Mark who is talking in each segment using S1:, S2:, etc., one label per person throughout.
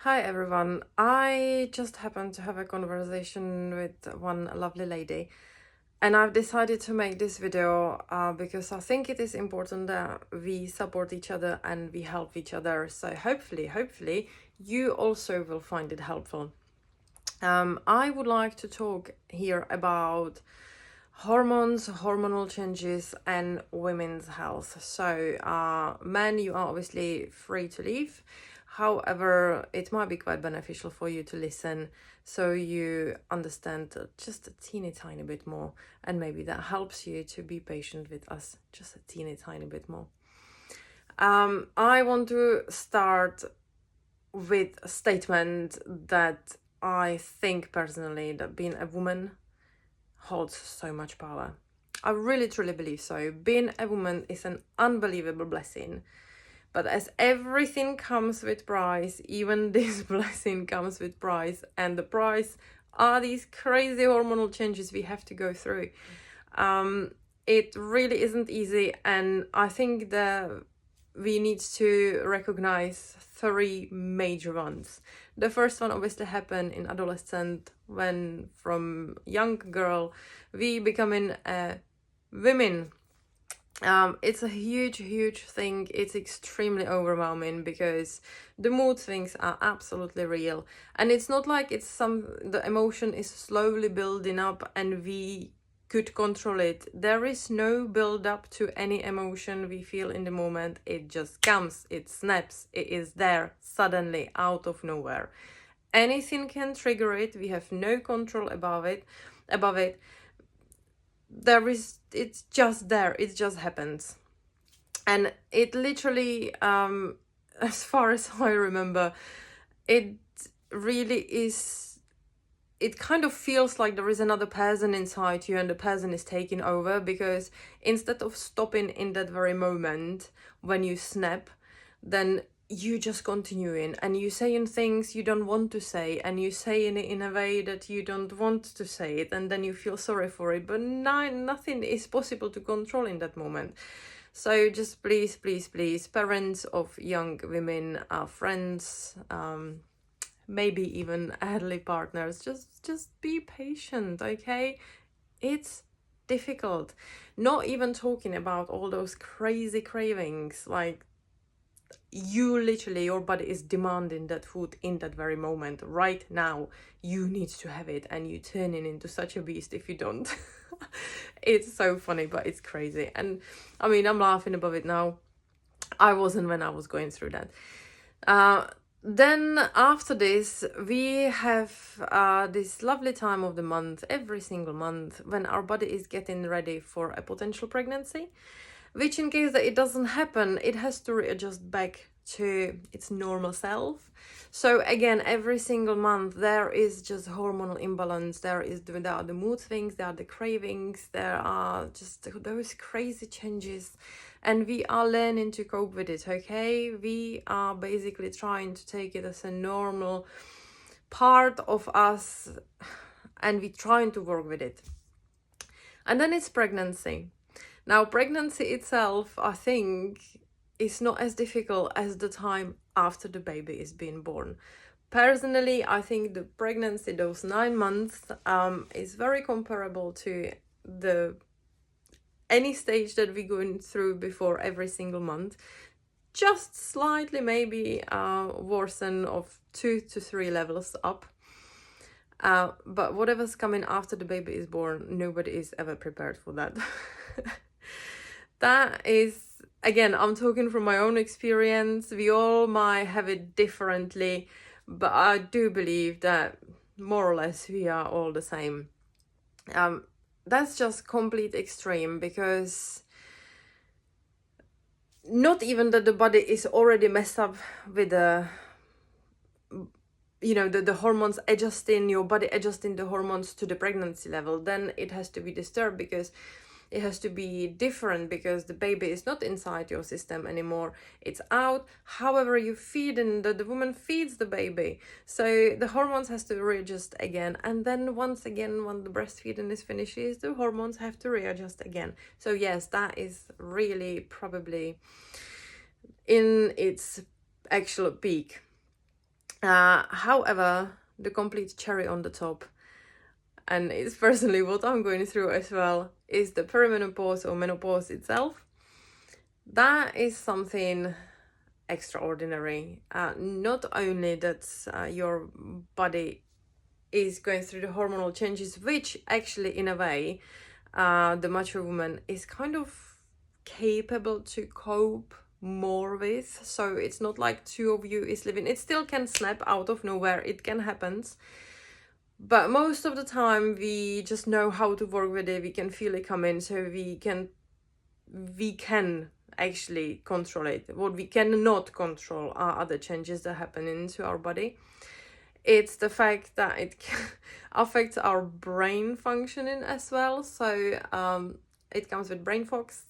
S1: Hi everyone. I just happened to have a conversation with one lovely lady, and I've decided to make this video because I think it is important that we support each other and we help each other. So hopefully, you also will find it helpful. I would like to talk here about hormones, hormonal changes, and women's health. So, men, you are obviously free to leave. However, it might be quite beneficial for you to listen so you understand just a teeny tiny bit more, and maybe that helps you to be patient with us just a teeny tiny bit more. I want to start with a statement that I think personally that being a woman holds so much power. I really truly believe so. Being a woman is an unbelievable blessing. But as everything comes with price, even this blessing comes with price, and the price are these crazy hormonal changes we have to go through. It really isn't easy, and I think that we need to recognize three major ones. The first one obviously happened in adolescent, when from young girl we becoming women. It's a huge thing. It's extremely overwhelming because the mood swings are absolutely real, and it's not like the emotion is slowly building up and we could control it. There is no build up to any emotion we feel in the moment. It just comes, it snaps, it is there suddenly out of nowhere. Anything can trigger it. We have no control above it. It's just there, it just happens. And it literally, as far as I remember, it really is, it kind of feels like there is another person inside you and the person is taking over, because instead of stopping in that very moment when you snap, then you just continuing and you saying things you don't want to say, and you saying it in a way that you don't want to say it, and then you feel sorry for it, but nothing is possible to control in that moment. So just please, parents of young women, friends, maybe even elderly partners, just be patient, okay? It's difficult. Not even talking about all those crazy cravings, like you literally, your body is demanding that food in that very moment right now. You need to have it, and you turning into such a beast if you don't. It's so funny, but it's crazy. And I mean, I'm laughing about it now. I wasn't when I was going through that. Then after this, we have this lovely time of the month, every single month, when our body is getting ready for a potential pregnancy, which in case that it doesn't happen, it has to readjust back to its normal self. So again, every single month there is just hormonal imbalance. There are the mood swings, there are the cravings, there are just those crazy changes, and we are learning to cope with it. Okay, we are basically trying to take it as a normal part of us, and we're trying to work with it. And then it's pregnancy. Now, pregnancy itself, I think, is not as difficult as the time after the baby is being born. Personally, I think the pregnancy, those 9 months, is very comparable to any stage that we're going through before every single month. Just slightly, maybe worsen of 2 to 3 levels up. But whatever's coming after the baby is born, nobody is ever prepared for that. That is, again, I'm talking from my own experience. We all might have it differently, but I do believe that more or less we are all the same. That's just complete extreme, because not even that the body is already messed up with the hormones adjusting, your body adjusting the hormones to the pregnancy level, then it has to be disturbed, because it has to be different, because the baby is not inside your system anymore, it's out. However, you feed, and the woman feeds the baby, so the hormones has to readjust again, and then once again, when the breastfeeding is finishes, the hormones have to readjust again. So yes, that is really probably in its actual peak. However, the complete cherry on the top, and it's personally what I'm going through as well, is the perimenopause or menopause itself. That is something extraordinary. Not only that your body is going through the hormonal changes, which actually, in a way, the mature woman is kind of capable to cope more with. So it's not like two of you is living. It still can snap out of nowhere. It can happen. But most of the time, we just know how to work with it. We can feel it coming, so we can actually control it. What we cannot control are other changes that happen into our body. It's the fact that it affects our brain functioning as well. So it comes with brain fogs.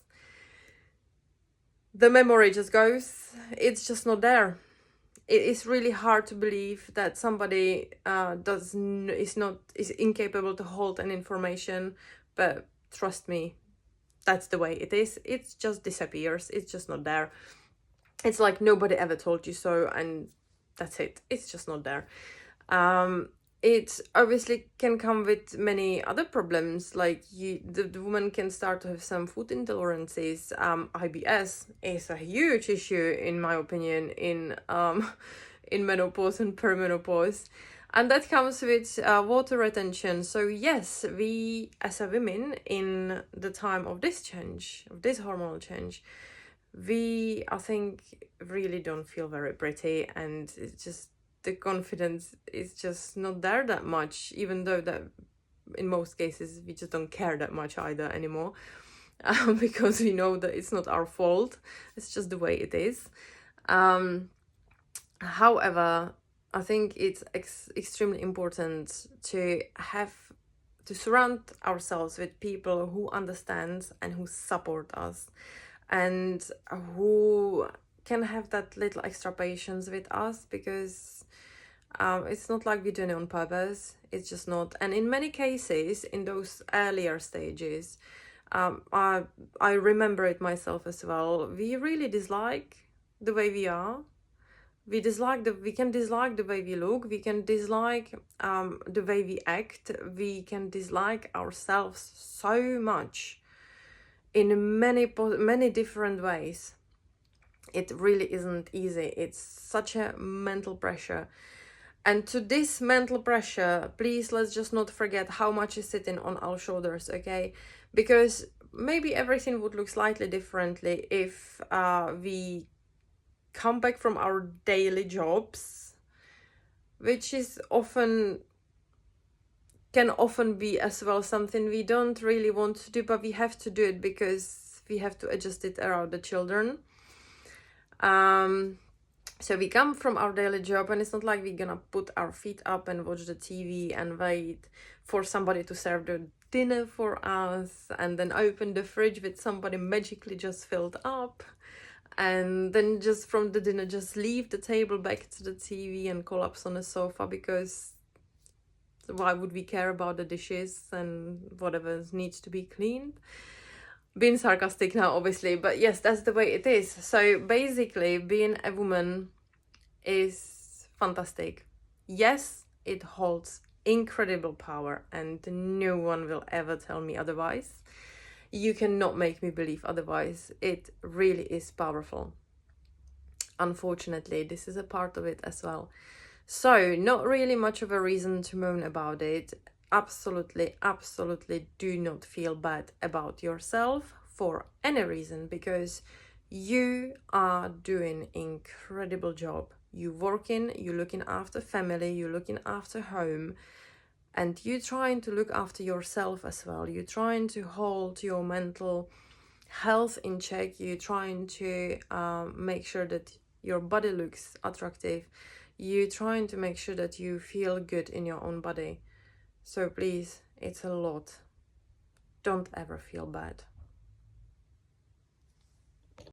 S1: The memory just goes. It's just not there. It is really hard to believe that somebody is incapable to hold an information, but trust me, that's the way it is. It just disappears. It's just not there. It's like nobody ever told you so, and that's it. It's just not there. It obviously can come with many other problems, like the woman can start to have some food intolerances. IBS is a huge issue, in my opinion, in menopause and perimenopause. And that comes with water retention. So yes, we as a women, in the time of this change, of this hormonal change, we, I think, really don't feel very pretty, and it's just, the confidence is just not there that much, even though that in most cases we just don't care that much either anymore, because we know that it's not our fault. It's just the way it is. However, I think it's extremely important to surround ourselves with people who understand and who support us, and who can have that little extra patience with us, because it's not like we're doing it on purpose. It's just not. And in many cases, in those earlier stages, I remember it myself as well, we really dislike the way we are. We can dislike the way we look. We can dislike the way we act. We can dislike ourselves so much in many different ways. It really isn't easy. It's such a mental pressure. And to this mental pressure, please, let's just not forget how much is sitting on our shoulders, okay? Because maybe everything would look slightly differently if we come back from our daily jobs, which is can often be as well something we don't really want to do, but we have to do it because we have to adjust it around the children. So we come from our daily job, and it's not like we're gonna put our feet up and watch the TV and wait for somebody to serve the dinner for us, and then open the fridge with somebody magically just filled up, and then just from the dinner just leave the table back to the TV and collapse on the sofa, because why would we care about the dishes and whatever needs to be cleaned? Being sarcastic now, obviously, but yes, that's the way it is. So basically, being a woman is fantastic. Yes, it holds incredible power, and no one will ever tell me otherwise. You cannot make me believe otherwise. It really is powerful. Unfortunately, this is a part of it as well. So not really much of a reason to moan about it. Absolutely do not feel bad about yourself for any reason, because you are doing incredible job. You're working, you're looking after family, you're looking after home, and you're trying to look after yourself as well. You're trying to hold your mental health in check. You're trying to make sure that your body looks attractive. You're trying to make sure that you feel good in your own body. So please, it's a lot. Don't ever feel bad.